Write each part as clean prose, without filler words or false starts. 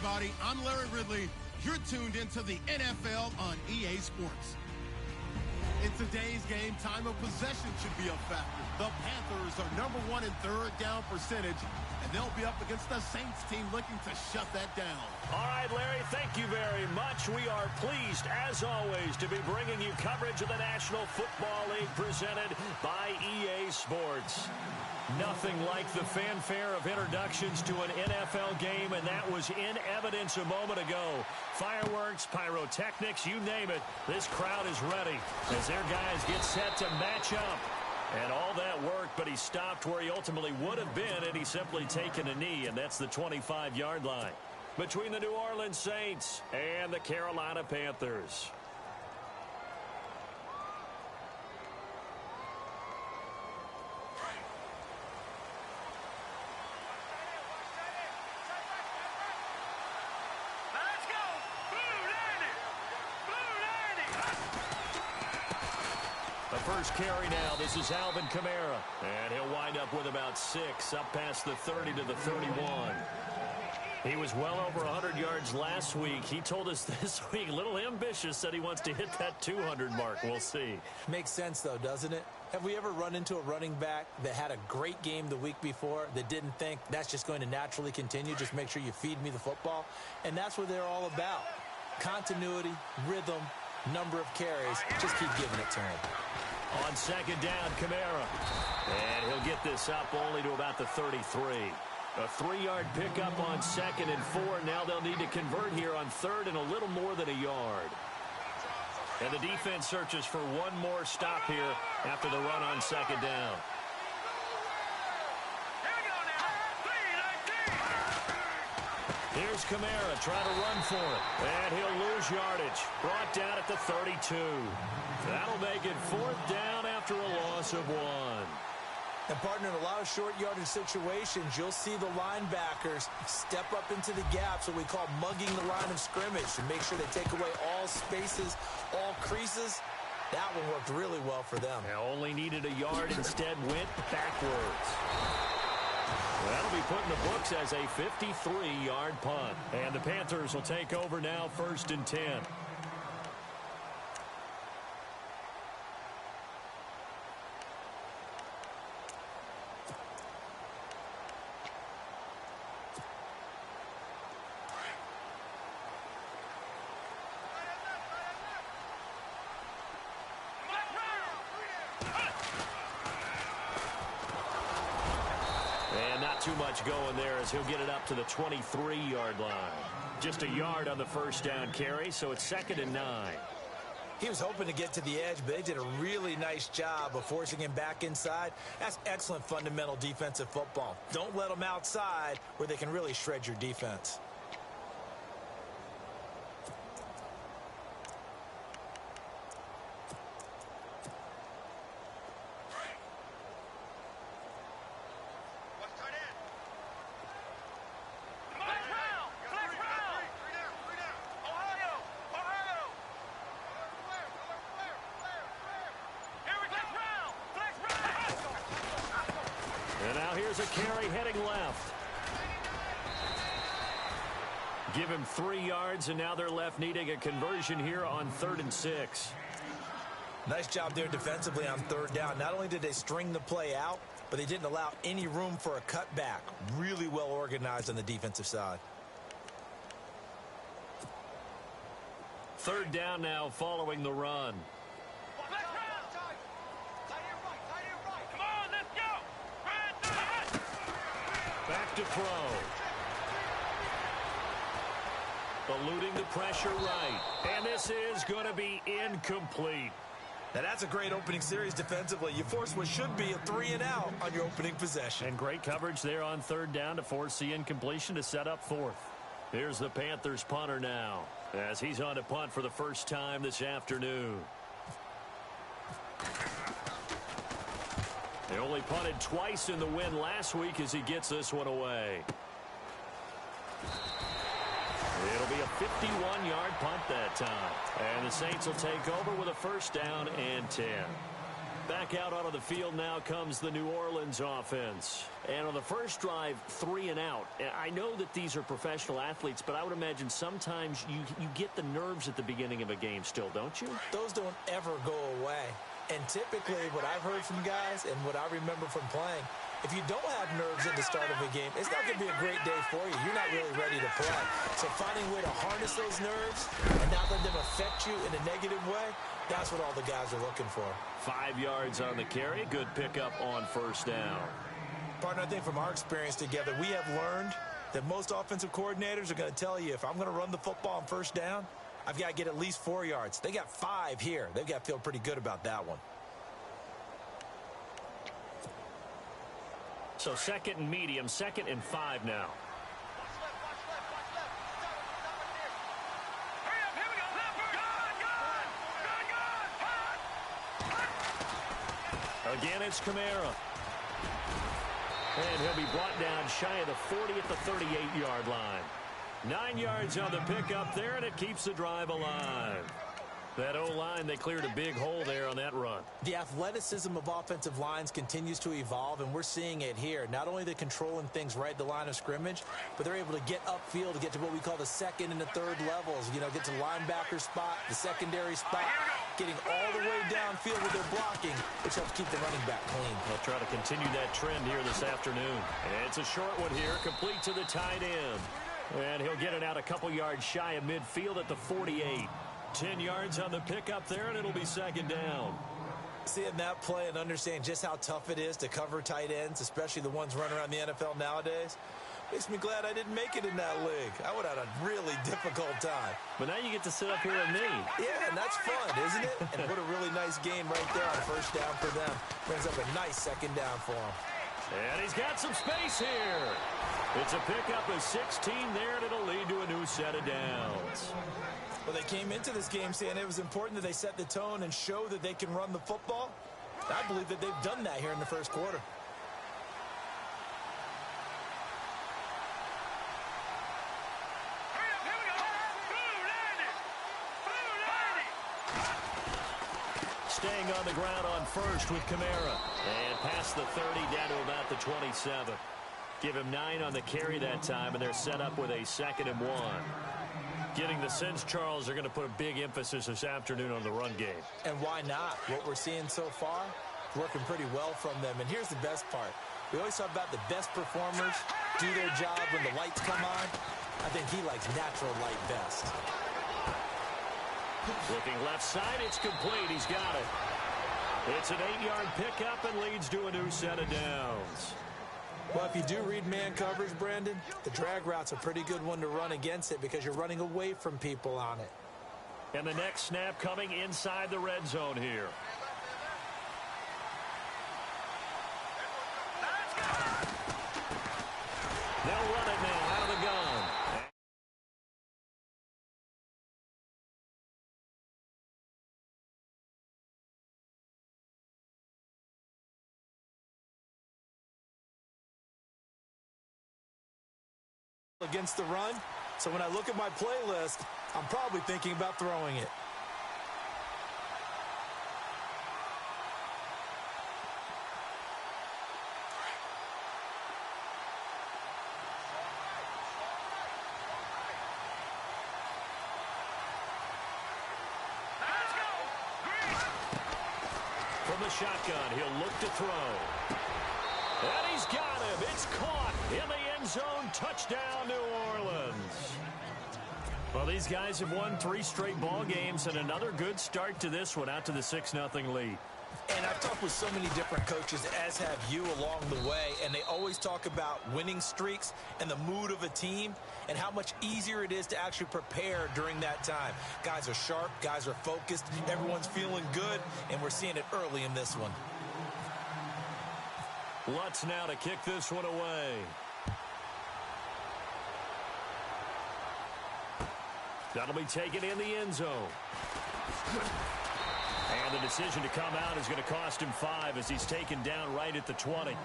everybody. I'm Larry Ridley. You're tuned into the NFL on EA Sports. In today's game, time of possession should be a factor. The Panthers are #1 in third down percentage, and they'll be up against the Saints team looking to shut that down. All right, Larry, thank you very much. We are pleased, as always, to be bringing you coverage of the National Football League presented by EA Sports. Nothing like the fanfare of introductions to an NFL game, and that was in evidence a moment ago. Fireworks, pyrotechnics, you name it. This crowd is ready as their guys get set to match up. And all that worked, but he stopped where he ultimately would have been had he simply taken a knee, and that's the 25-yard line between the New Orleans Saints and the Carolina Panthers. First carry now. This is Alvin Kamara. And he'll wind up with about 6, up past the 30 to the 31. He was well over 100 yards last week. He told us this week, a little ambitious, said he wants to hit that 200 mark. We'll see. Makes sense, though, doesn't it? Have we ever run into a running back that had a great game the week before that didn't think that's just going to naturally continue? Just make sure you feed me the football. And that's what they're all about. Continuity, rhythm, number of carries. Just keep giving it to him. On second down, Kamara. And he'll get this up only to about the 33. A 3-yard pickup on 2nd and 4. Now they'll need to convert here on 3rd and a little more than a yard. And the defense searches for one more stop here after the run on 2nd down. Here's Kamara trying to run for it. And he'll lose yardage. Brought down at the 32. That'll make it 4th down after a loss of 1. And, partner, in a lot of short yardage situations, you'll see the linebackers step up into the gaps, what we call mugging the line of scrimmage, to make sure they take away all spaces, all creases. That one worked really well for them. They only needed a yard, instead went backwards. That'll be put in the books as a 53-yard punt. And the Panthers will take over now, 1st and 10. Too much going there as he'll get it up to the 23-yard line. Just a yard on the first down carry, so it's 2nd and 9. He was hoping to get to the edge, but they did a really nice job of forcing him back inside. That's excellent fundamental defensive football. Don't let them outside where they can really shred your defense. Here's a carry heading left. Give him 3 yards, and now they're left needing a conversion here on 3rd and 6. Nice job there defensively on 3rd down. Not only did they string the play out, but they didn't allow any room for a cutback. Really well organized on the defensive side. 3rd down now following the run. Back to throw. Eluding the pressure right. And this is going to be incomplete. Now that's a great opening series defensively. You force what should be a 3-and-out on your opening possession. And great coverage there on 3rd down to force the incompletion to set up 4th. Here's the Panthers punter now as he's on to punt for the first time this afternoon. They only punted twice in the win last week as he gets this one away. It'll be a 51-yard punt that time. And the Saints will take over with a 1st down and 10. Back out onto the field now comes the New Orleans offense. And on the first drive, 3 and out. I know that these are professional athletes, but I would imagine sometimes you get the nerves at the beginning of a game still, don't you? Those don't ever go away. And typically what I've heard from guys and what I remember from playing, if you don't have nerves at the start of a game, it's not going to be a great day for you. You're not really ready to play. So finding a way to harness those nerves and not let them affect you in a negative way, that's what all the guys are looking for. 5 yards on the carry. Good pickup on first down. Partner, I think from our experience together, we have learned that most offensive coordinators are going to tell you, if I'm going to run the football on first down, I've got to get at least 4 yards. They got 5 here. They've got to feel pretty good about that one. So 2nd and medium, 2nd and 5 now. Again, it's Kamara. And he'll be brought down shy of the 40 at the 38-yard line. 9 yards on the pickup there, and it keeps the drive alive. That O-line, they cleared a big hole there on that run. The athleticism of offensive lines continues to evolve, and we're seeing it here. Not only are they controlling things right at the line of scrimmage, but they're able to get upfield to get to what we call the 2nd and the 3rd levels. You know, get to the linebacker spot, the secondary spot, getting all the way downfield with their blocking, which helps keep the running back clean. They'll try to continue that trend here this afternoon. And it's a short one here, complete to the tight end. And he'll get it out a couple yards shy of midfield at the 48. 10 yards on the pickup there, and it'll be 2nd down. Seeing that play and understanding just how tough it is to cover tight ends, especially the ones running around the NFL nowadays, makes me glad I didn't make it in that league. I would have had a really difficult time. But now you get to sit up here with me. Yeah, and that's fun, isn't it? And what a really nice gain right there on first down for them. Brings up a nice 2nd down for them. And he's got some space here. It's a pickup of 16 there, and it'll lead to a new set of downs. Well, they came into this game saying it was important that they set the tone and show that they can run the football. I believe that they've done that here in the first quarter. Staying on the ground on first with Kamara. And past the 30 down to about the 27. Give him 9 on the carry that time, and they're set up with a 2nd and 1. Getting the sense, Charles, they're going to put a big emphasis this afternoon on the run game. And why not? What we're seeing so far, working pretty well from them. And here's the best part. We always talk about the best performers do their job when the lights come on. I think he likes natural light best. Looking left side, it's complete. He's got it. It's an 8-yard pickup and leads to a new set of downs. Well, if you do read man coverage, Brandon, the drag route's a pretty good one to run against it because you're running away from people on it. And the next snap coming inside the red zone here. They'll run it now out of the gun. Against the run, so when I look at my playlist, I'm probably thinking about throwing it. From the shotgun, he'll look to throw. And he's got him. It's caught in the end zone. Touchdown, New Orleans. Well, these guys have won 3 straight ball games and another good start to this one out to the 6-0 lead. And I've talked with so many different coaches, as have you along the way, and they always talk about winning streaks and the mood of a team and how much easier it is to actually prepare during that time. Guys are sharp, guys are focused, everyone's feeling good, and we're seeing it early in this one. Lutz now to kick this one away. That'll be taken in the end zone. And the decision to come out is going to cost him 5 as he's taken down right at the 20.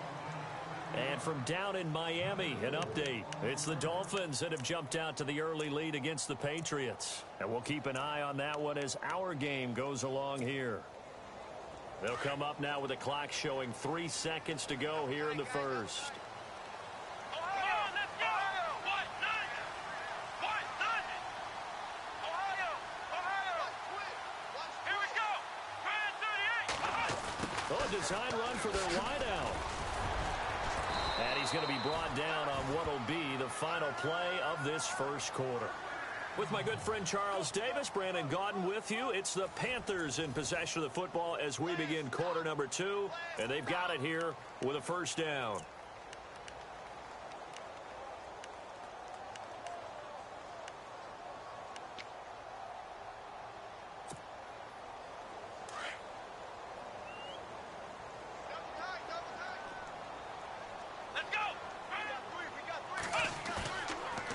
And from down in Miami, an update. It's the Dolphins that have jumped out to the early lead against the Patriots. And we'll keep an eye on that one as our game goes along here. They'll come up now with the clock showing 3 seconds to go here in the first. Oh, design run for their wideout. And he's going to be brought down on what will be the final play of this first quarter. With my good friend Charles Davis, Brandon Gaudin with you. It's the Panthers in possession of the football as we begin quarter number 2. And they've got it here with a first down.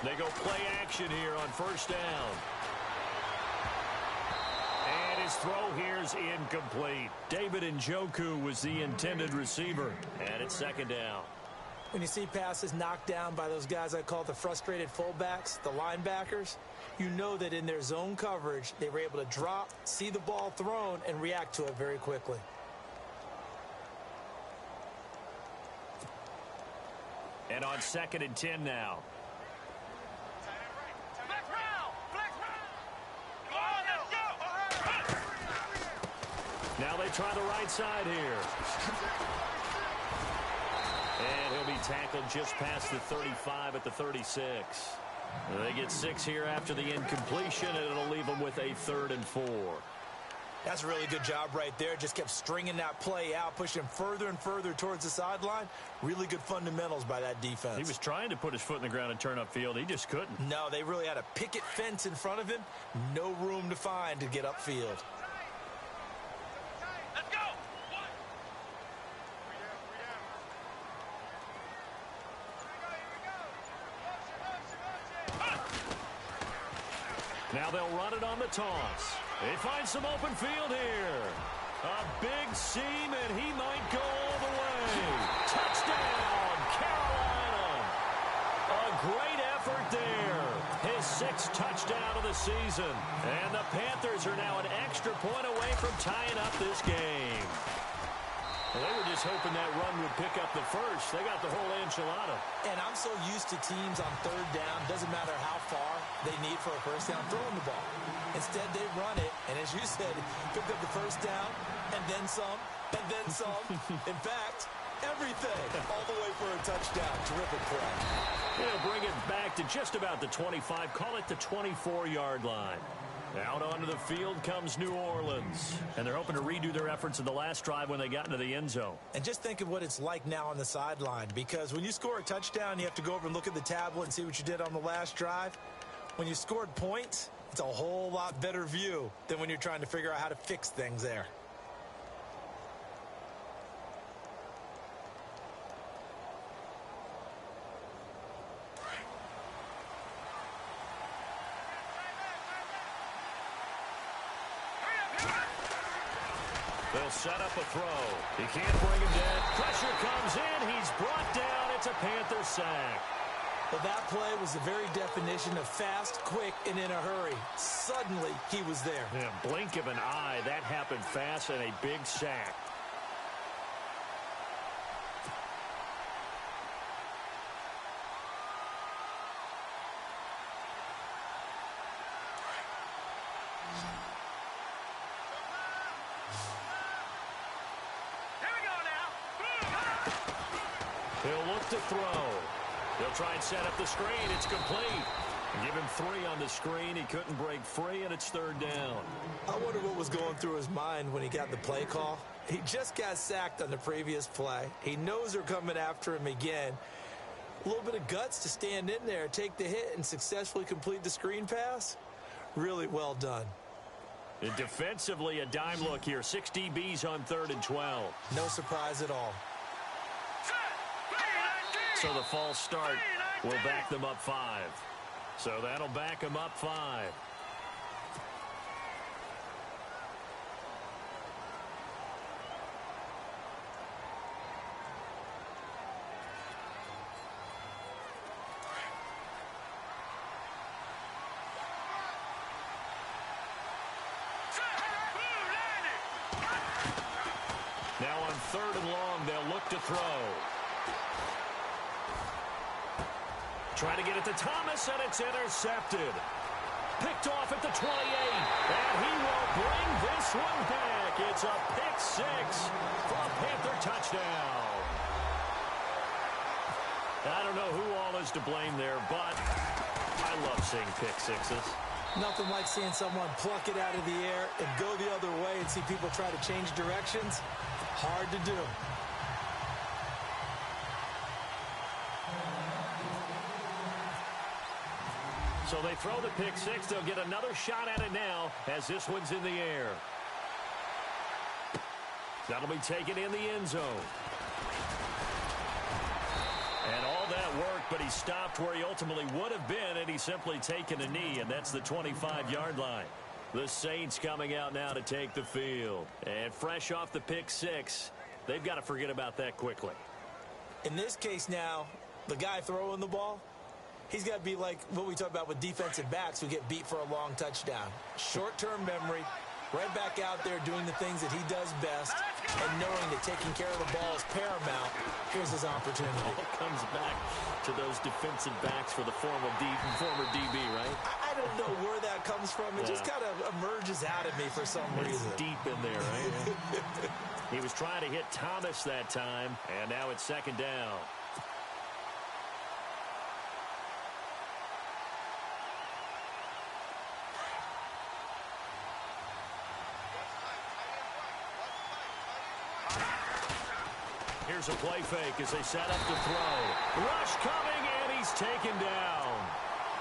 They go play action here on first down. And his throw here is incomplete. David Njoku was the intended receiver. And it's second down. When you see passes knocked down by those guys I call the frustrated fullbacks, the linebackers, you know that in their zone coverage, they were able to drop, see the ball thrown, and react to it very quickly. And on 2nd and 10 now. Now they try the right side here. And he'll be tackled just past the 35 at the 36. They get 6 here after the incompletion, and it'll leave them with a 3rd and 4. That's a really good job right there. Just kept stringing that play out, pushing him further and further towards the sideline. Really good fundamentals by that defense. He was trying to put his foot in the ground and turn upfield. He just couldn't. No, they really had a picket fence in front of him. No room to find to get upfield. Now they'll run it on the toss. They find some open field here. A big seam, and he might go all the way. Touchdown, Carolina. A great effort there. His 6th touchdown of the season. And the Panthers are now an extra point away from tying up this game. Well, they were just hoping that run would pick up the first. They got the whole enchilada. And I'm so used to teams on 3rd down, doesn't matter how far they need for a first down, throwing the ball. Instead, they run it, and as you said, picked up the first down, and then some, and then some. In fact, everything, all the way for a touchdown. Terrific play. They'll bring it back to just about the 25, call it the 24-yard line. Out onto the field comes New Orleans. And they're hoping to redo their efforts in the last drive when they got into the end zone. And just think of what it's like now on the sideline. Because when you score a touchdown, you have to go over and look at the tablet and see what you did on the last drive. When you scored points, it's a whole lot better view than when you're trying to figure out how to fix things there. They'll set up a throw. He can't bring him down. Pressure comes in. He's brought down. It's a Panther sack. But that play was the very definition of fast, quick, and in a hurry. Suddenly, he was there. Yeah, blink of an eye. That happened fast and a big sack. He'll look to throw. They'll try and set up the screen. It's complete. Give him 3 on the screen. He couldn't break free, and it's 3rd down. I wonder what was going through his mind when he got the play call. He just got sacked on the previous play. He knows they're coming after him again. A little bit of guts to stand in there, take the hit, and successfully complete the screen pass. Really well done. And defensively, a dime look here. 6 DBs on 3rd and 12. No surprise at all. So the false start will back them up 5. So that'll back them up 5. 3rd and long. They'll look to throw. Trying to get it to Thomas, and it's intercepted. Picked off at the 28, and he will bring this one back. It's a pick 6 for a Panther touchdown. I don't know who all is to blame there, but I love seeing pick 6s. Nothing like seeing someone pluck it out of the air and go the other way and see people try to change directions. Hard to do. So they throw the pick 6. They'll get another shot at it now as this one's in the air. That'll be taken in the end zone. And all that worked, but he stopped where he ultimately would have been, and he's simply taken a knee, and that's the 25-yard line. The Saints coming out now to take the field. And fresh off the pick 6, they've got to forget about that quickly. In this case now, the guy throwing the ball, he's got to be like what we talk about with defensive backs who get beat for a long touchdown. Short-term memory, right back out there doing the things that he does best, and knowing that taking care of the ball is paramount. Here's his opportunity. It comes back to those defensive backs for the former DB, right? I don't know where that comes from. It just kind of emerges out of me for some reason. It's deep in there, right? He was trying to hit Thomas that time, and now it's 2nd down. Here's a play fake as they set up to throw. Rush coming, and he's taken down.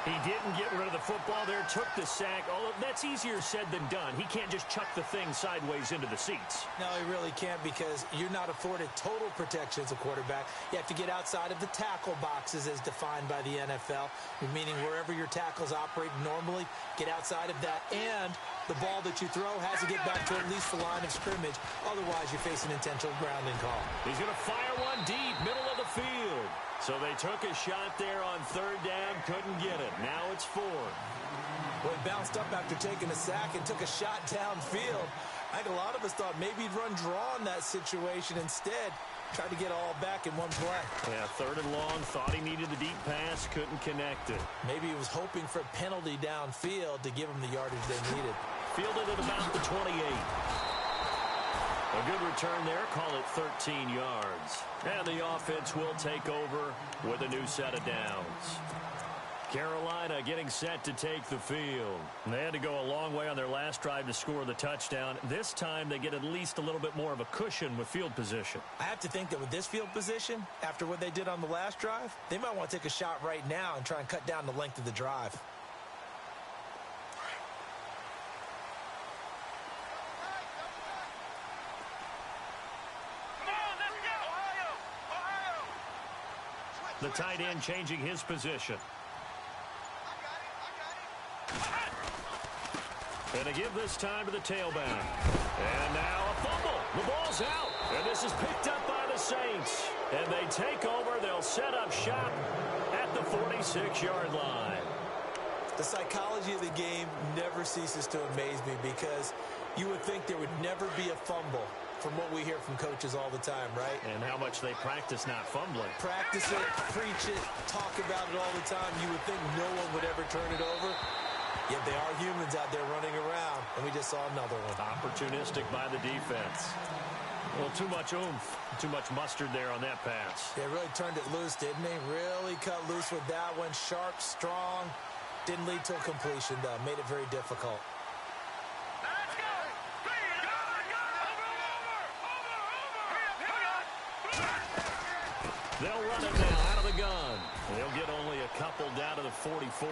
He didn't get rid of the football there, took the sack. Although that's easier said than done. He can't just chuck the thing sideways into the seats. No, he really can't, because you're not afforded total protection as a quarterback. You have to get outside of the tackle boxes as defined by the NFL, meaning wherever your tackles operate normally, get outside of that. And the ball that you throw has to get back to at least the line of scrimmage. Otherwise, you face an intentional grounding call. He's going to fire one deep, middle of the field. So they took a shot there on 3rd down, couldn't get it. Now it's 4th. Well, he bounced up after taking a sack and took a shot downfield. I think a lot of us thought maybe he'd run draw in that situation. Instead, tried to get all back in one play. Yeah, 3rd and long, thought he needed the deep pass, couldn't connect it. Maybe he was hoping for a penalty downfield to give him the yardage they needed. Fielded at about the 28. A good return there, call it 13 yards. And the offense will take over with a new set of downs. Carolina getting set to take the field. They had to go a long way on their last drive to score the touchdown. This time they get at least a little bit more of a cushion with field position. I have to think that with this field position, after what they did on the last drive, they might want to take a shot right now and try and cut down the length of the drive. The tight end changing his position. And to give this time to the tailback. And now a fumble. The ball's out. And this is picked up by the Saints. And they take over. They'll set up shop at the 46-yard line. The psychology of the game never ceases to amaze me, because you would think there would never be a fumble from what we hear from coaches all the time, right? And how much they practice not fumbling. Practice it, preach it, talk about it all the time. You would think no one would ever turn it over. Yet they are humans out there running around, and we just saw another one. Opportunistic by the defense. Well, too much oomph, too much mustard there on that pass. They really turned it loose, didn't they? Really cut loose with that one. Sharp, strong. Didn't lead to a completion, though. Made it very difficult. They'll run it now out of the gun. They'll get only a couple down to the 44.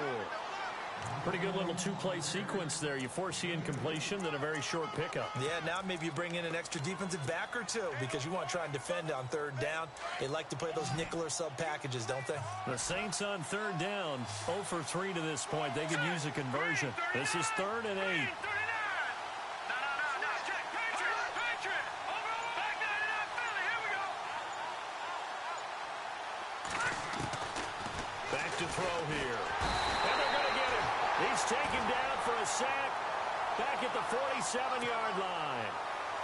Pretty good little two-play sequence there. You force the incompletion, then a very short pickup. Yeah, now maybe you bring in an extra defensive back or two, because you want to try and defend on 3rd down. They like to play those nickel or sub packages, don't they? The Saints on 3rd down, 0 for 3 to this point. They could use a conversion. This is 3rd and 8. Back to throw here. And they're going to get him. He's taken down for a sack back at the 47-yard line.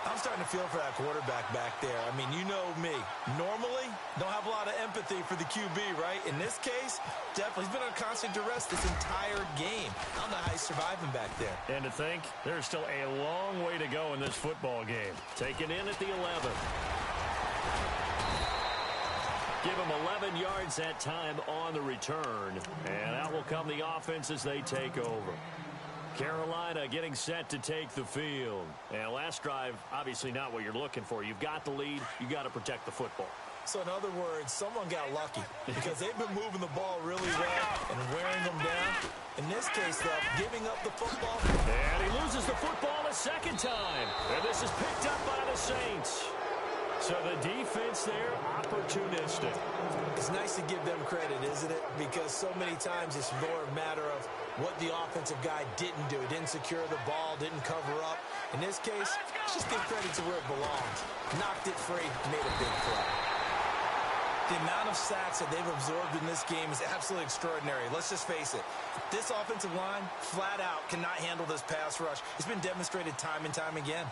I'm starting to feel for that quarterback back there. I mean, you know me. Normally, don't have a lot of empathy for the QB, right? In this case, definitely. He's been on constant duress this entire game. I don't know how he's surviving back there. And to think, there's still a long way to go in this football game. Taken in at the 11. Give him 11 yards that time on the return. And out will come the offense as they take over. Carolina getting set to take the field. And last drive, obviously not what you're looking for. You've got the lead. You've got to protect the football. So in other words, someone got lucky because they've been moving the ball really well and wearing them down. In this case, though, giving up the football. And he loses the football a second time. And this is picked up by the Saints. So the defense there, opportunistic. It's nice to give them credit, isn't it? Because so many times it's more a matter of what the offensive guy didn't do. Didn't secure the ball, didn't cover up. In this case, let's just give credit to where it belongs. Knocked it free, made a big play. The amount of sacks that they've absorbed in this game is absolutely extraordinary. Let's just face it. This offensive line, flat out, cannot handle this pass rush. It's been demonstrated time and time again.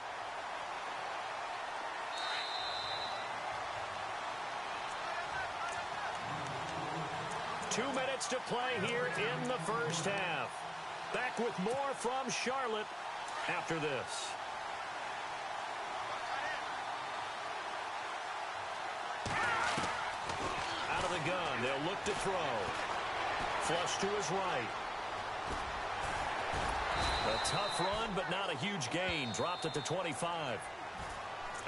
Two minutes to play here in the first half. Back with more from Charlotte after this. Out of the gun, they'll look to throw. Flush to his right. A tough run, but not a huge gain. Dropped at the 25.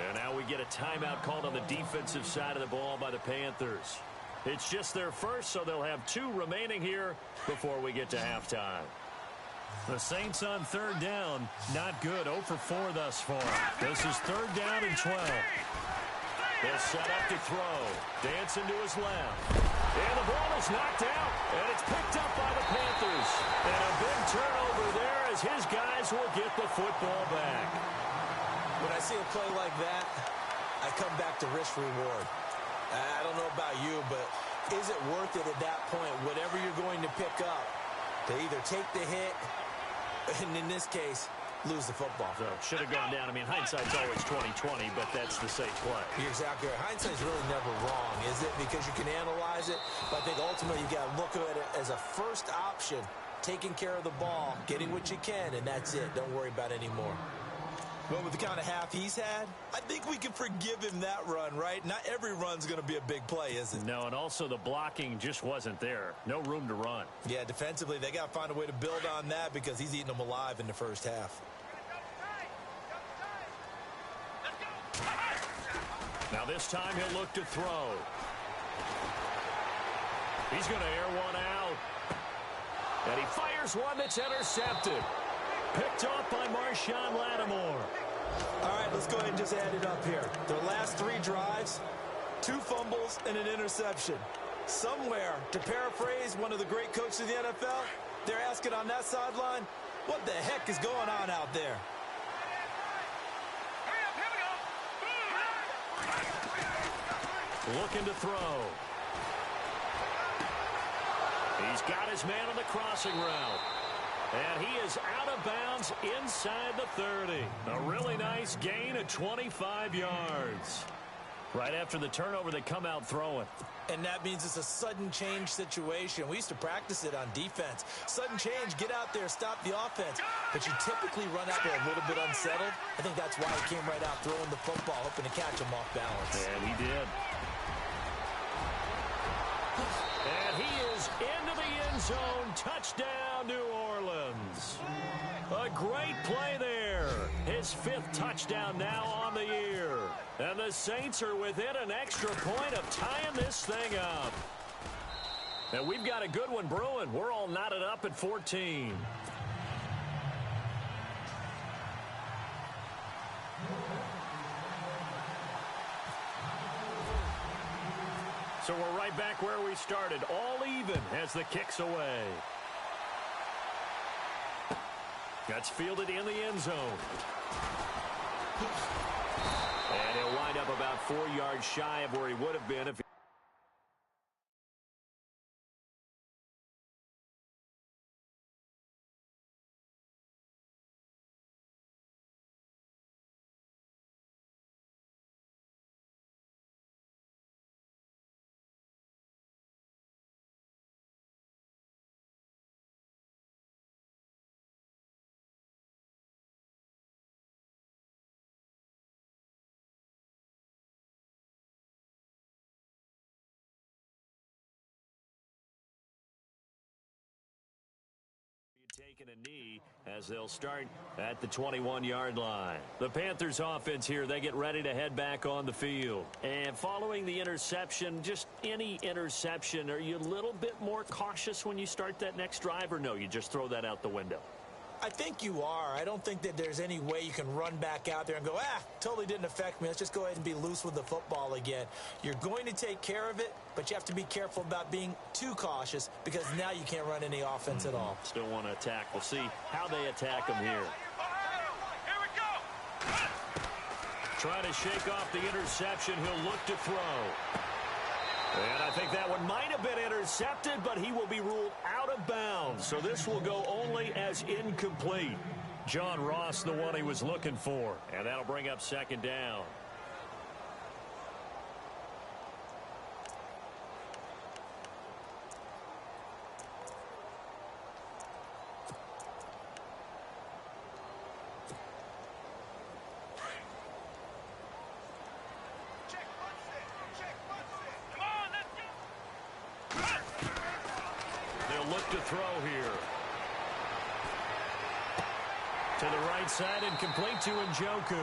And now we get a timeout called on the defensive side of the ball by the Panthers. It's just their first, so they'll have 2 remaining here before we get to halftime. The Saints on third down, not good. 0 for 4 thus far. This is third down and 12. They'll set up to throw. Dancing to his left. And the ball is knocked out, and it's picked up by the Panthers. And a big turnover there as his guys will get the football back. When I see a play like that, I come back to risk-reward. I don't know about you, but is it worth it at that point, whatever you're going to pick up, to either take the hit, and in this case, lose the football? So should have gone down. I mean, hindsight's always 20/20, but that's the safe play. You're exactly right. Hindsight's really never wrong, is it? Because you can analyze it, but I think ultimately you got to look at it as a first option, taking care of the ball, getting what you can, and that's it. Don't worry about it anymore. Well, with the kind of half he's had, I think we can forgive him that run, right? Not every run's going to be a big play, is it? No, and also the blocking just wasn't there. No room to run. Yeah, defensively, they got to find a way to build on that because he's eating them alive in the first half. Now this time he'll look to throw. He's going to air one out. And he fires one that's intercepted. Picked off by Marshawn Lattimore. All right, let's go ahead and just add it up here. Their last 3 drives, 2 fumbles and an interception. Somewhere, to paraphrase one of the great coaches of the NFL, they're asking on that sideline, what the heck is going on out there? Looking to throw. He's got his man on the crossing route. And he is out of bounds inside the 30. A really nice gain of 25 yards. Right after the turnover, they come out throwing. And that means it's a sudden change situation. We used to practice it on defense. Sudden change, get out there, stop the offense. But you typically run out there a little bit unsettled. I think that's why he came right out throwing the football, hoping to catch him off balance. And he did. And he is into the end zone. Touchdown, New Orleans. A great play there. His 5th touchdown now on the year. And the Saints are within an extra point of tying this thing up. And we've got a good one brewing. We're all knotted up at 14. So we're right back where we started, all even as the kick's away. That's fielded in the end zone. And he'll wind up about 4 yards shy of where he would have been if he taking a knee as they'll start at the 21-yard line. The Panthers offense here, they get ready to head back on the field. And following the interception, just any interception, are you a little bit more cautious when you start that next drive, or no, you just throw that out the window? I think you are. I don't think that there's any way you can run back out there and go, totally didn't affect me. Let's just go ahead and be loose with the football again. You're going to take care of it, but you have to be careful about being too cautious because now you can't run any offense at all. Still want to attack. We'll see how they attack them here. Here we go. Trying to shake off the interception. He'll look to throw. And I think that one might have been intercepted, but he will be ruled out of bounds. So this will go only as incomplete. John Ross, the one he was looking for. And that'll bring up second down. To throw here. To the right side and complete to Njoku.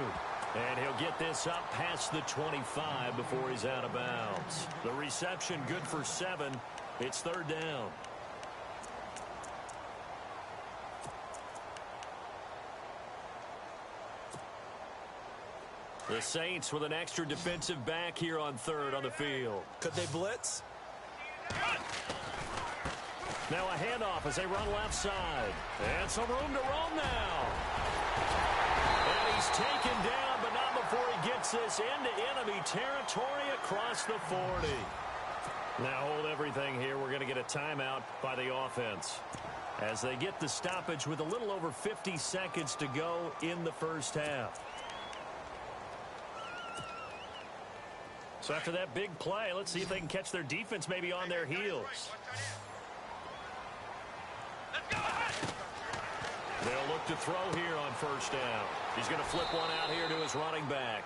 And he'll get this up past the 25 before he's out of bounds. The reception good for 7. It's third down. The Saints with an extra defensive back here on third on the field. Could they blitz? Now a handoff as they run left side. And some room to roam now. And he's taken down, but not before he gets this into enemy territory across the 40. Now hold everything here. We're going to get a timeout by the offense as they get the stoppage with a little over 50 seconds to go in the first half. So after that big play, let's see if they can catch their defense maybe on their heels. They'll look to throw here on first down. He's going to flip one out here to his running back.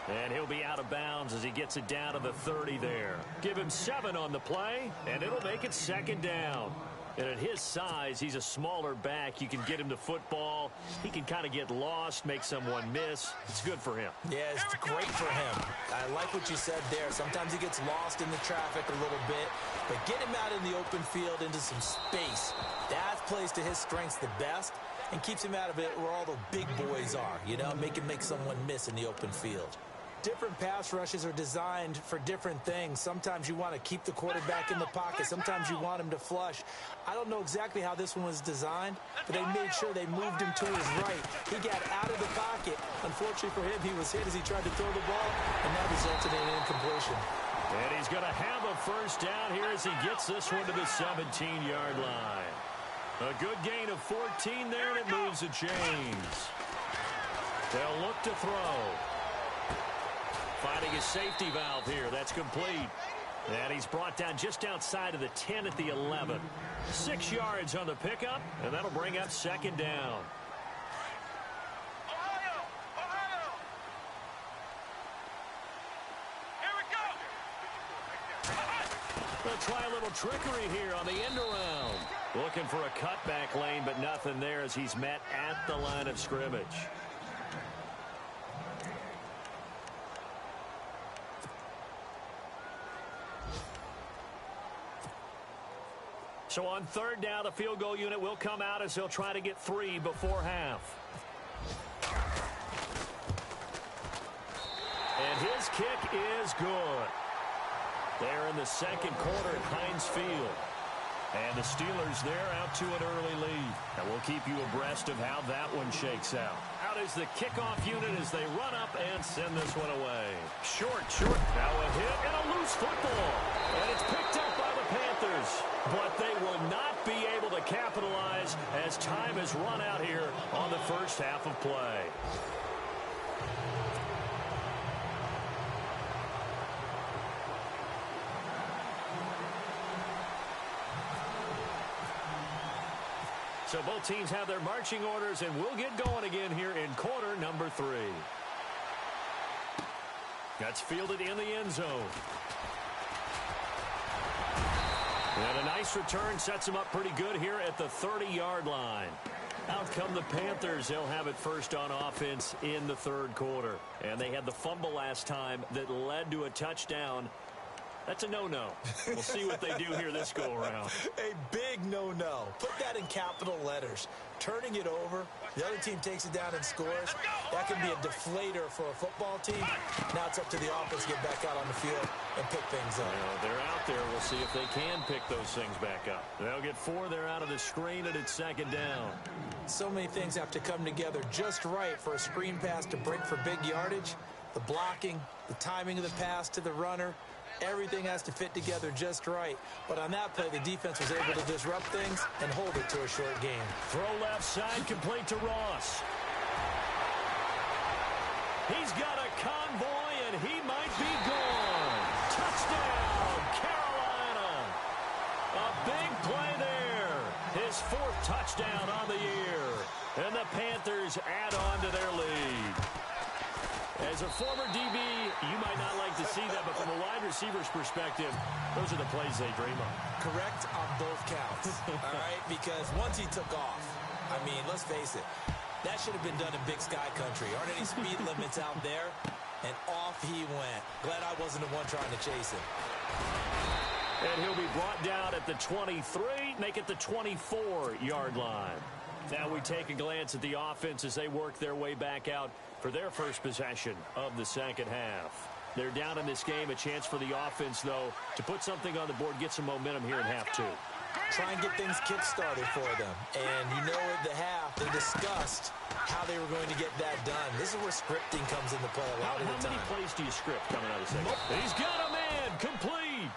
And he'll be out of bounds as he gets it down to the 30 there. Give him 7 on the play, and it'll make it second down. And at his size, he's a smaller back. You can get him to football. He can kind of get lost, make someone miss. It's good for him. Yeah, it's great for him. I like what you said there. Sometimes he gets lost in the traffic a little bit, but get him out in the open field into some space. That plays to his strengths the best and keeps him out of it where all the big boys are, you know, make someone miss in the open field. Different pass rushes are designed for different things. Sometimes you want to keep the quarterback in the pocket. Sometimes you want him to flush. I don't know exactly how this one was designed, but they made sure they moved him to his right. He got out of the pocket. Unfortunately for him, he was hit as he tried to throw the ball, and that resulted in an incompletion. And he's going to have a first down here as he gets this one to the 17-yard line. A good gain of 14 there, and it moves the chains. They'll look to throw. Finding his safety valve here. That's complete. And he's brought down just outside of the 10 at the 11. 6 yards on the pickup, and that'll bring up second down. They'll try a little trickery here on the end around. Looking for a cutback lane, but nothing there as he's met at the line of scrimmage. So on third down, the field goal unit will come out as they'll try to get 3 before half. And his kick is good. They're in the second quarter at Heinz Field. And the Steelers there out to an early lead. And we'll keep you abreast of how that one shakes out. Out is the kickoff unit as they run up and send this one away. Short. Now a hit and a loose football. And it's picked up by the Panthers. But they will not be able to capitalize as time has run out here on the first half of play. So both teams have their marching orders, and we'll get going again here in quarter number 3. That's fielded in the end zone. And a nice return sets him up pretty good here at the 30-yard line. Out come the Panthers. They'll have it first on offense in the third quarter. And they had the fumble last time that led to a touchdown. That's a no-no. We'll see what they do here this go-around. A big no-no. Put that in capital letters. Turning it over, the other team takes it down and scores. That can be a deflator for a football team. Now it's up to the offense to get back out on the field and pick things up. Well, they're out there. We'll see if they can pick those things back up. They'll get 4 there out of the screen, and it's second down. So many things have to come together just right for a screen pass to break for big yardage. The blocking, the timing of the pass to the runner, everything has to fit together just right. But on that play, the defense was able to disrupt things and hold it to a short game. Throw left side, complete to Ross. He's got a convoy, and he might be gone. Touchdown, Carolina. A big play there. His 4th touchdown on the year. And the Panthers add on to their lead. As a former DB, you might not like to see that, but from a wide receiver's perspective, those are the plays they dream of. Correct on both counts, all right? Because once he took off, I mean, let's face it, that should have been done in Big Sky Country. Aren't any speed limits out there? And off he went. Glad I wasn't the one trying to chase him. And he'll be brought down at the 23, make it the 24-yard line. Now we take a glance at the offense as they work their way back out for their first possession of the second half. They're down in this game. A chance for the offense, though, to put something on the board, get some momentum here in half 2. Try and get things kick-started for them. And you know at the half, they discussed how they were going to get that done. This is where scripting comes into play a lot of the time. How many plays do you script coming out of the second? He's got a man, complete.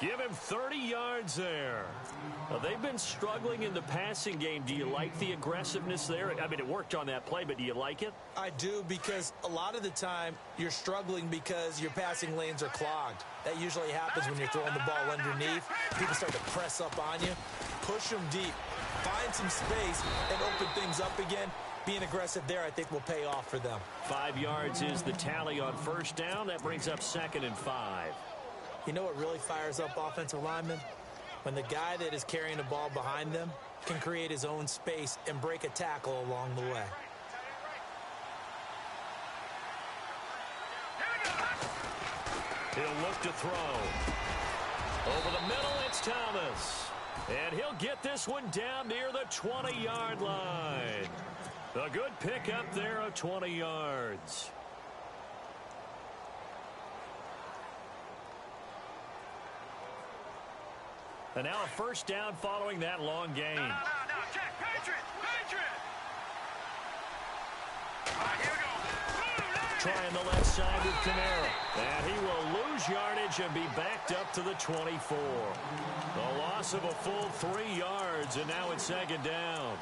Give him 30 yards there. They've been struggling in the passing game. Do you like the aggressiveness there? I mean, it worked on that play, but do you like it? I do, because a lot of the time you're struggling because your passing lanes are clogged. That usually happens when you're throwing the ball underneath. People start to press up on you. Push them deep. Find some space and open things up again. Being aggressive there, I think, will pay off for them. 5 yards is the tally on first down. That brings up 2nd and 5. You know what really fires up offensive linemen? When the guy that is carrying the ball behind them can create his own space and break a tackle along the way. He'll look to throw. Over the middle, it's Thomas. And he'll get this one down near the 20-yard line. A good pickup there of 20 yards. And now a first down following that long gain. No, check. Patriot! All right, here we go. Trying the left side with Kamara. And he will lose yardage and be backed up to the 24. The loss of a full 3 yards, and now it's second down.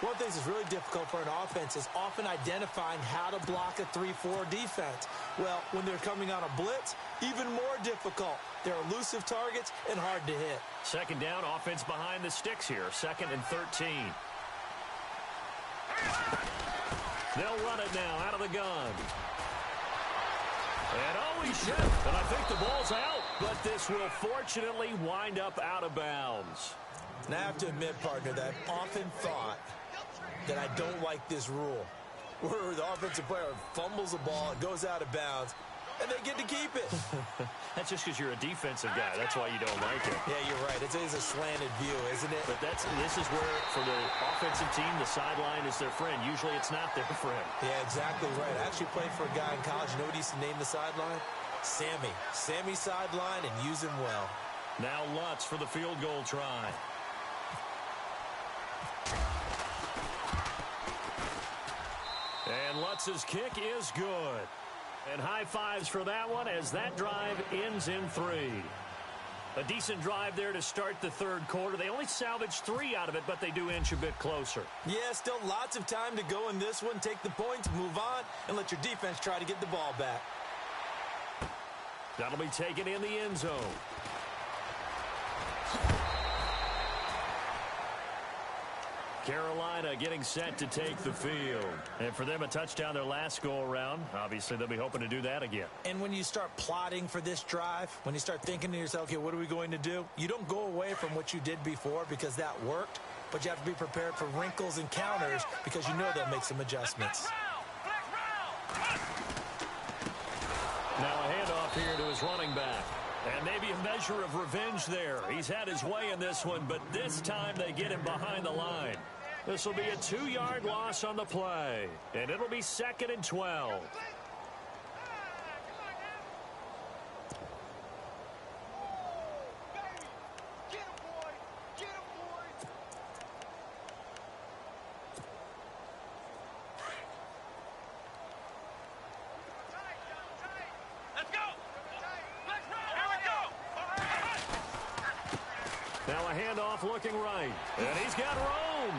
One of the things that's really difficult for an offense is often identifying how to block a 3-4 defense. Well, when they're coming on a blitz, even more difficult. They're elusive targets and hard to hit. Second down, offense behind the sticks here. 2nd and 13. They'll run it now out of the gun. And he should. And I think the ball's out. But this will fortunately wind up out of bounds. And I have to admit, partner, that I've often thought that I don't like this rule, where the offensive player fumbles the ball, it goes out of bounds, and they get to keep it. That's just because you're a defensive guy. That's why you don't like it. Yeah, you're right. It is a slanted view, isn't it? But this is where, for the offensive team, the sideline is their friend. Usually it's not their friend. Yeah, exactly right. I actually played for a guy in college. You know what he used to name the sideline? Sammy. Sammy sideline, and use him well. Now Lutz for the field goal try. And Lutz's kick is good. And high fives for that one as that drive ends in 3. A decent drive there to start the third quarter. They only salvaged 3 out of it, but they do inch a bit closer. Yeah, still lots of time to go in this one. Take the points, move on, and let your defense try to get the ball back. That'll be taken in the end zone. Carolina getting set to take the field. And for them, a touchdown their last go-around. Obviously, they'll be hoping to do that again. And when you start plotting for this drive, when you start thinking to yourself, okay, what are we going to do? You don't go away from what you did before because that worked, but you have to be prepared for wrinkles and counters because you know they'll make some adjustments. Now a handoff here to his running back. And maybe a measure of revenge there. He's had his way in this one, but this time they get him behind the line. This will be a 2-yard loss on the play, and it'll be 2nd and 12. Now a handoff looking right. And he's got room.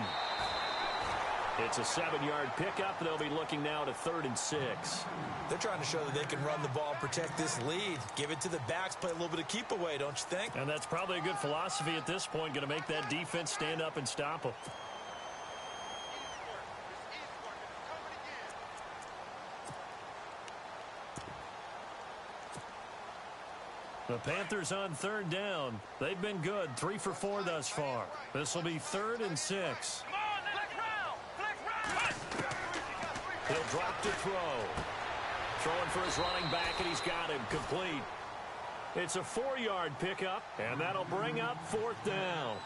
It's a 7-yard pickup. They'll be looking now to 3rd and 6. They're trying to show that they can run the ball and protect this lead. Give it to the backs, play a little bit of keep away, don't you think? And that's probably a good philosophy at this point. Going to make that defense stand up and stop them. The Panthers on 3rd down. They've been good, 3 for 4 thus far. This will be 3rd and 6. He'll drop to throw. Throwing for his running back, and he's got him complete. It's a 4-yard pickup, and that'll bring up 4th down.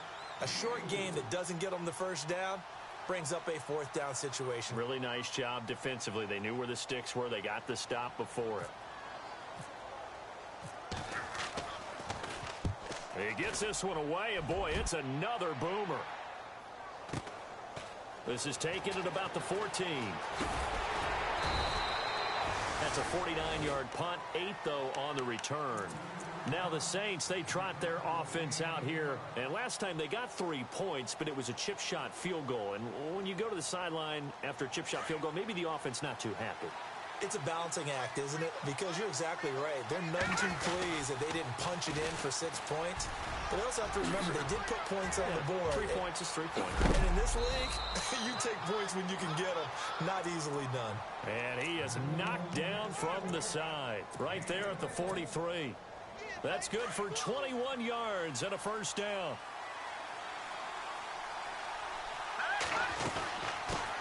A short gain that doesn't get them the first down brings up a 4th down situation. Really nice job defensively. They knew where the sticks were. They got the stop before it. He gets this one away, and boy, it's another boomer. This is taken at about the 14. That's a 49-yard punt, 8, though, on the return. Now the Saints, they trot their offense out here. And last time they got 3 points, but it was a chip shot field goal. And when you go to the sideline after a chip shot field goal, maybe the offense not too happy. It's a balancing act, isn't it? Because you're exactly right. They're none too pleased that they didn't punch it in for 6 points. But they also have to remember they did put points on the board. 3 points is 3 points. And in this league, you take points when you can get them. Not easily done. And he is knocked down from the side. Right there at the 43. That's good for 21 yards and a 1st down.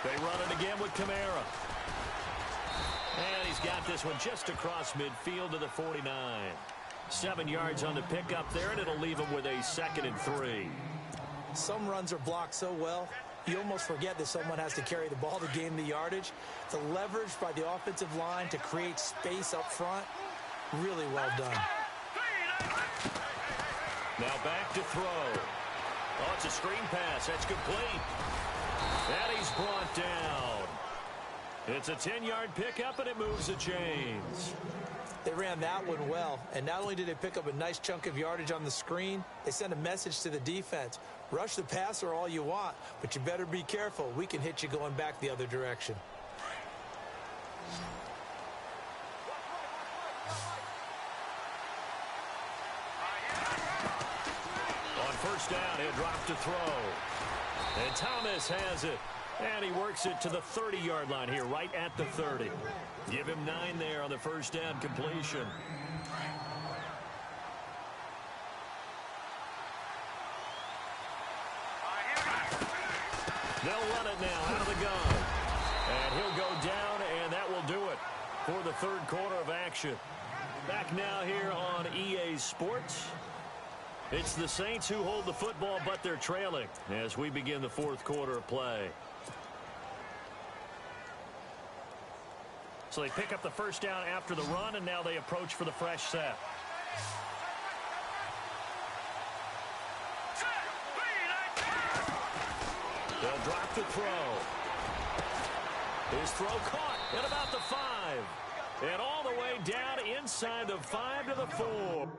They run it again with Kamara. And he's got this one just across midfield to the 49. 7 yards on the pickup there, and it'll leave him with a 2nd and 3. Some runs are blocked so well, you almost forget that someone has to carry the ball to gain the yardage. The leverage by the offensive line to create space up front, really well done. Now back to throw. Oh, it's a screen pass. That's complete. And he's brought down. It's a 10-yard pickup, and it moves the chains. They ran that one well, and not only did they pick up a nice chunk of yardage on the screen, they sent a message to the defense. Rush the passer all you want, but you better be careful. We can hit you going back the other direction. On 1st down, he'll drop to throw. And Thomas has it. And he works it to the 30-yard line here, right at the 30. Give him 9 there on the 1st down completion. They'll run it now out of the gun. And he'll go down, and that will do it for the 3rd quarter of action. Back now here on EA Sports. It's the Saints who hold the football, but they're trailing as we begin the 4th quarter of play. So they pick up the 1st down after the run, and now they approach for the fresh set. They'll drop to throw. His throw caught at about the 5. And all the way down inside the 5 to the 4.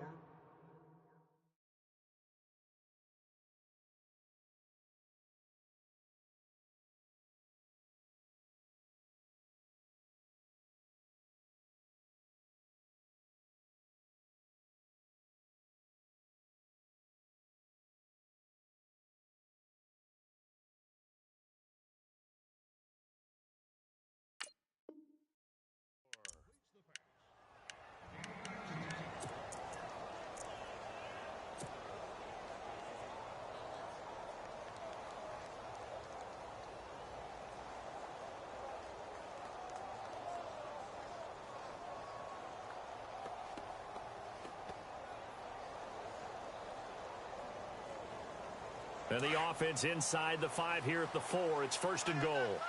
And the offense inside the 5 here at the 4. It's 1st and goal.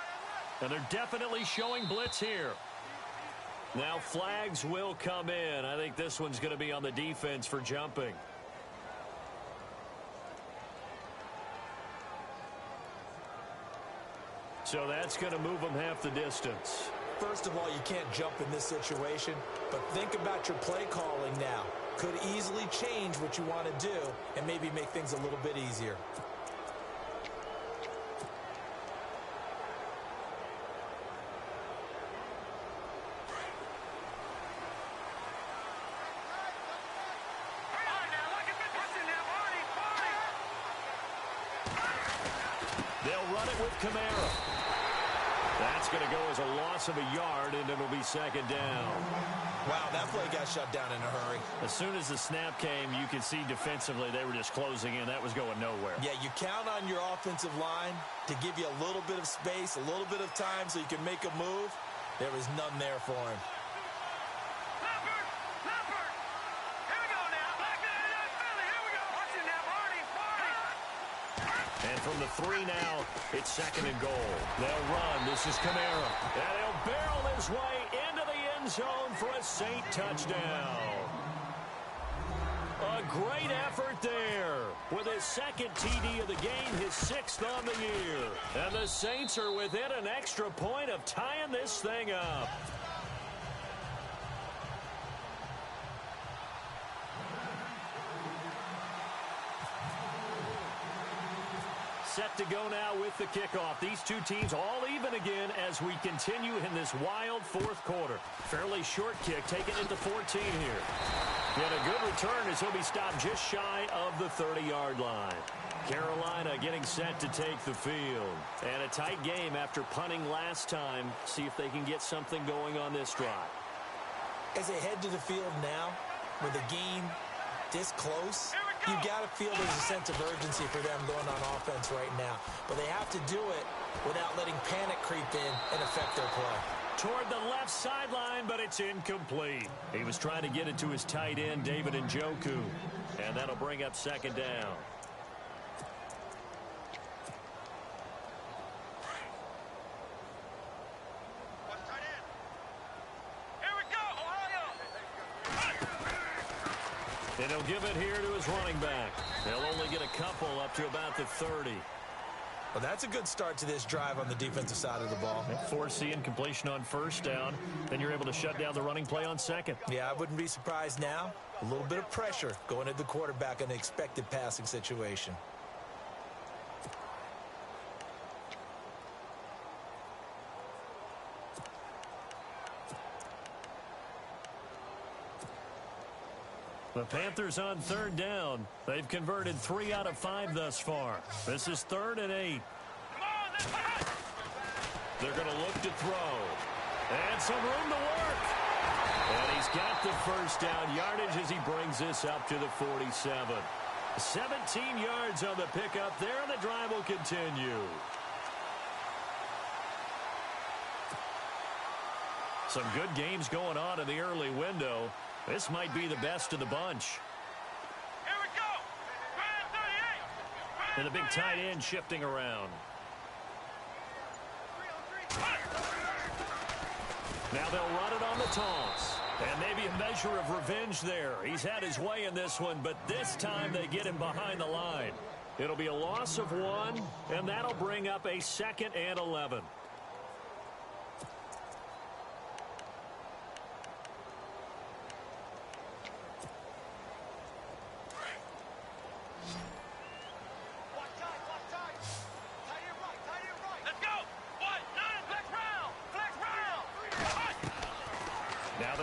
And they're definitely showing blitz here. Now flags will come in. I think this one's going to be on the defense for jumping. So that's going to move them half the distance. First of all, you can't jump in this situation, but think about your play calling now. Could easily change what you want to do and maybe make things a little bit easier. They'll run it with Kamara. That's going to go as a loss of a yard, and it'll be 2nd down. Wow, that play got shut down in a hurry. As soon as the snap came, you could see defensively they were just closing in. That was going nowhere. Yeah, you count on your offensive line to give you a little bit of space, a little bit of time so you can make a move. There was none there for him. And from the 3 now, it's 2nd and goal. They'll run. This is Kamara. And he'll barrel his way into the end zone for a Saint touchdown. A great effort there. With his 2nd TD of the game, his 6th on the year. And the Saints are within an extra point of tying this thing up. Set to go now with the kickoff. These two teams all even again as we continue in this wild 4th quarter. Fairly short kick, taking it to 14 here. And a good return as he'll be stopped just shy of the 30-yard line. Carolina getting set to take the field. And a tight game after punting last time. See if they can get something going on this drive. As they head to the field now, with the game this close, you got to feel there's a sense of urgency for them going on offense right now. But they have to do it without letting panic creep in and affect their play. Toward the left sideline, but it's incomplete. He was trying to get it to his tight end, David Njoku. And that'll bring up 2nd down. And he'll give it here to his running back. They'll only get a couple up to about the 30. Well, that's a good start to this drive on the defensive side of the ball. Forcing completion on 1st down. Then you're able to shut down the running play on 2nd. Yeah, I wouldn't be surprised now. A little bit of pressure going at the quarterback in an expected passing situation. The Panthers on 3rd down. They've converted 3 out of 5 thus far. This is 3rd and 8. They're going to look to throw. And some room to work. And he's got the 1st down yardage as he brings this up to the 47. 17 yards on the pickup there, and the drive will continue. Some good games going on in the early window. This might be the best of the bunch. Here we go. And the big tight end shifting around. Now they'll run it on the toss. And maybe a measure of revenge there. He's had his way in this one, but this time they get him behind the line. It'll be a loss of 1, and that'll bring up a 2nd and 11.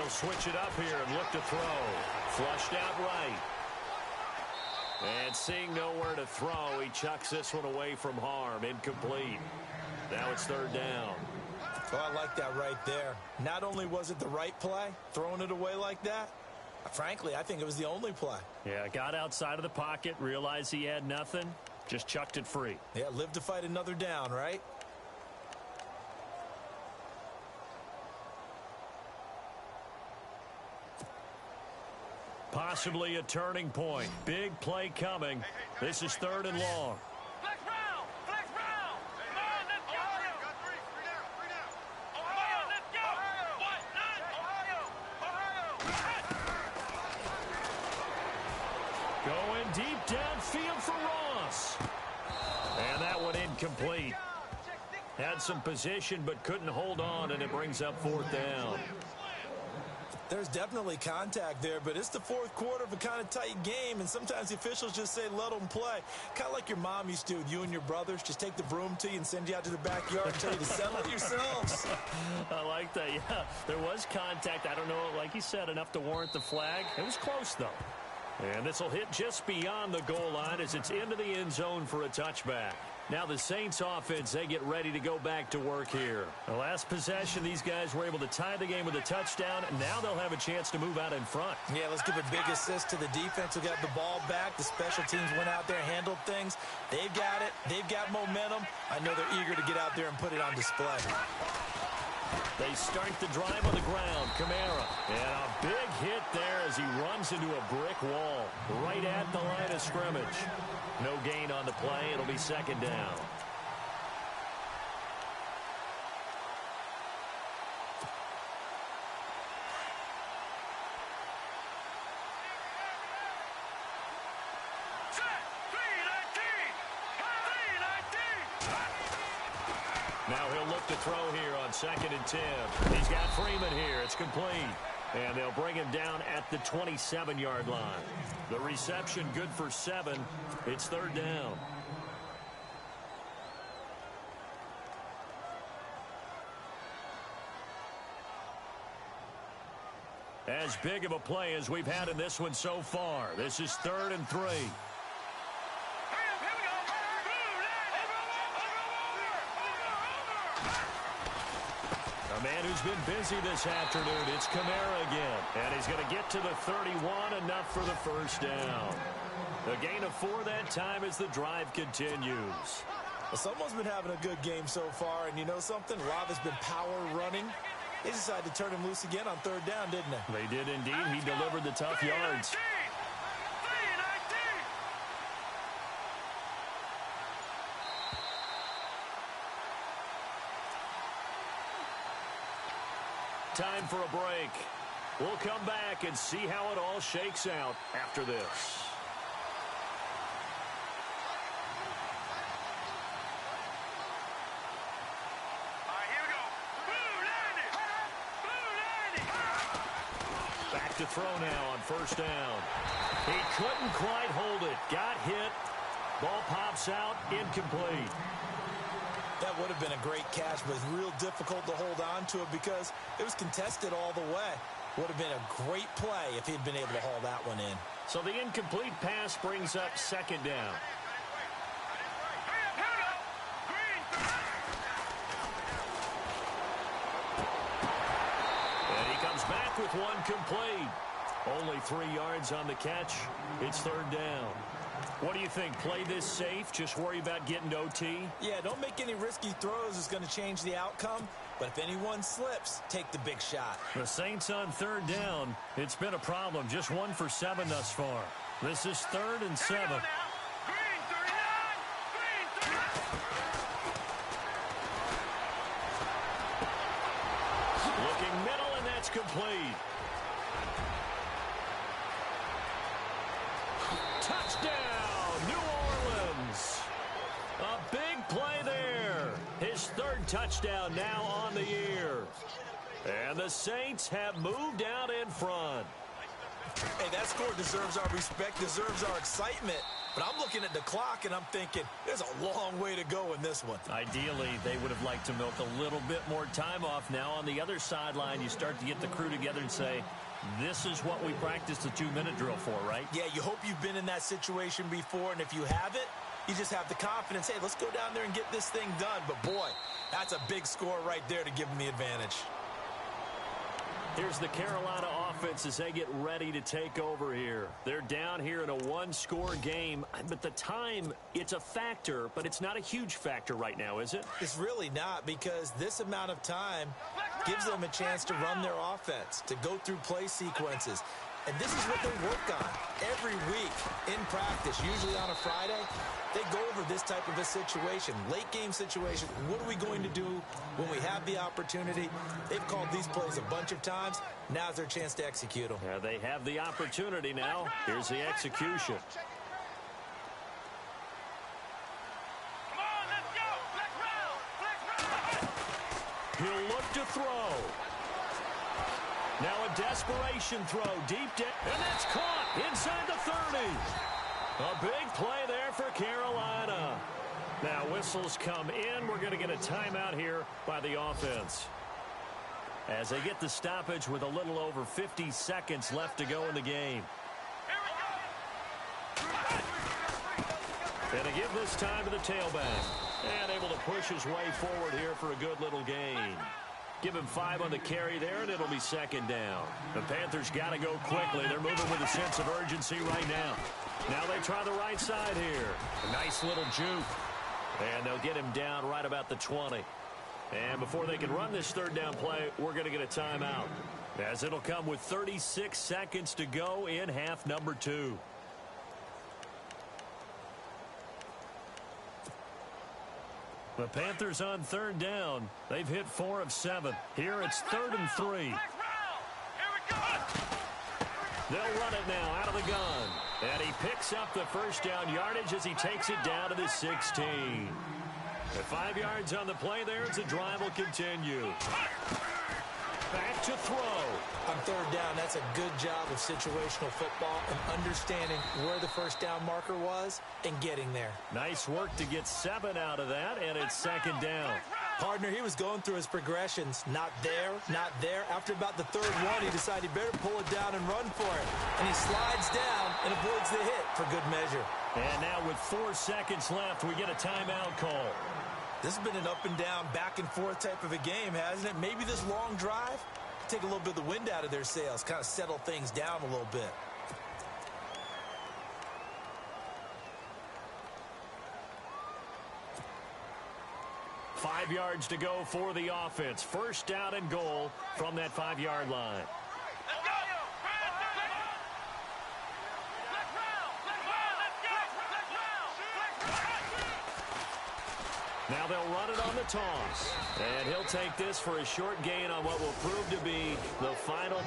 Switch it up here and look to throw. Flushed out right. And seeing nowhere to throw, he chucks this one away from harm. Incomplete. Now it's 3rd down. Oh, I like that right there. Not only was it the right play, throwing it away like that, frankly, I think it was the only play. Yeah, got outside of the pocket, realized he had nothing, just chucked it free. Yeah, live to fight another down, right? Possibly a turning point. Big play coming. This is 3rd and long. deep downfield for Ross. And that one incomplete. Had some position but couldn't hold on, and it brings up 4th down. There's definitely contact there, but it's the 4th quarter of a kind of tight game, and sometimes the officials just say let them play. Kind of like your mom used to with you and your brothers. Just take the broom to you and send you out to the backyard and tell you to settle it yourselves. I like that, yeah. There was contact. I don't know, like you said, enough to warrant the flag. It was close, though. And this will hit just beyond the goal line as it's into the end zone for a touchback. Now the Saints offense, they get ready to go back to work here. The last possession, these guys were able to tie the game with a touchdown, and now they'll have a chance to move out in front. Yeah, let's give a big assist to the defense who got the ball back. The special teams went out there, handled things. They've got it. They've got momentum. I know they're eager to get out there and put it on display. They start the drive on the ground. Kamara. And a big hit there as he runs into a brick wall right at the line of scrimmage. No gain on the play. It'll be 2nd down. Now he'll look to throw here on 2nd and 10. He's got Freeman here. It's complete. And they'll bring him down at the 27-yard line. The reception good for 7. It's 3rd down. As big of a play as we've had in this one so far. This is 3rd and 3. A man who's been busy this afternoon. It's Kamara again. And he's going to get to the 31, enough for the 1st down. A gain of 4 that time as the drive continues. Well, someone's been having a good game so far, and you know something? Rob has been power running. They decided to turn him loose again on 3rd down, didn't they? They did indeed. He delivered the tough yards. Time for a break. We'll come back and see how it all shakes out after this. Back to throw now on 1st down. He couldn't quite hold it. Got hit. Ball pops out. Incomplete. That would have been a great catch, but it's real difficult to hold on to it because it was contested all the way. Would have been a great play if he'd been able to haul that one in. So the incomplete pass brings up 2nd down. And he comes back with one complete. Only 3 yards on the catch. It's 3rd down. What do you think? Play this safe? Just worry about getting to OT? Yeah, don't make any risky throws. It's going to change the outcome. But if anyone slips, take the big shot. The Saints on 3rd down. It's been a problem. Just 1 for 7 thus far. This is 3rd and 7. Looking middle, and that's complete. Touchdown, New Orleans. A big play there. His 3rd touchdown now on the year. And the Saints have moved out in front. Hey, that score deserves our respect, deserves our excitement. But I'm looking at the clock, and I'm thinking there's a long way to go in this one. Ideally, they would have liked to milk a little bit more time off. Now on the other sideline, you start to get the crew together and say, this is what we practiced the 2-minute drill for, right? Yeah, you hope you've been in that situation before, and if you haven't, you just have the confidence, hey, let's go down there and get this thing done. But, boy, that's a big score right there to give them the advantage. Here's the Carolina offense as they get ready to take over here. They're down here in a 1-score game, but the time, it's a factor, but it's not a huge factor right now, is it? It's really not, because this amount of time gives them a chance to run their offense, to go through play sequences. And this is what they work on every week in practice, usually on a Friday. They go over this type of a situation, late game situation. What are we going to do when we have the opportunity? They've called these plays a bunch of times. Now's their chance to execute them. Yeah, they have the opportunity now. Here's the execution. He'll look to throw. Now a desperation throw deep down. And that's caught inside the 30. A big play there for Carolina. Now whistles come in. We're going to get a timeout here by the offense. As they get the stoppage with a little over 50 seconds left to go in the game. And to give this time to the tailback. And able to push his way forward here for a good little gain. Give him 5 on the carry there, and it'll be second down. The Panthers got to go quickly. They're moving with a sense of urgency right now. Now they try the right side here. A nice little juke. And they'll get him down right about the 20. And before they can run this third down play, we're going to get a timeout. As it'll come with 36 seconds to go in half number 2. The Panthers on third down. They've hit 4 of 7. Here it's 3rd and 3. They'll run it now out of the gun. And he picks up the first down yardage as he takes it down to the 16. At 5 yards on the play there as the drive will continue. Back to throw. On third down, that's a good job of situational football and understanding where the first down marker was and getting there. Nice work to get 7 out of that, and it's second down. Partner, he was going through his progressions. Not there, not there. After about the third one, he decided he better pull it down and run for it. And he slides down and avoids the hit for good measure. And now with 4 seconds left, we get a timeout call. This has been an up and down, back and forth type of a game, hasn't it? Maybe this long drive, take a little bit of the wind out of their sails, kind of settle things down a little bit. Five yards to go for the offense. First down and goal from that 5-yard line. Now they'll run it on the toss. And he'll take this for a short gain on what will prove to be the final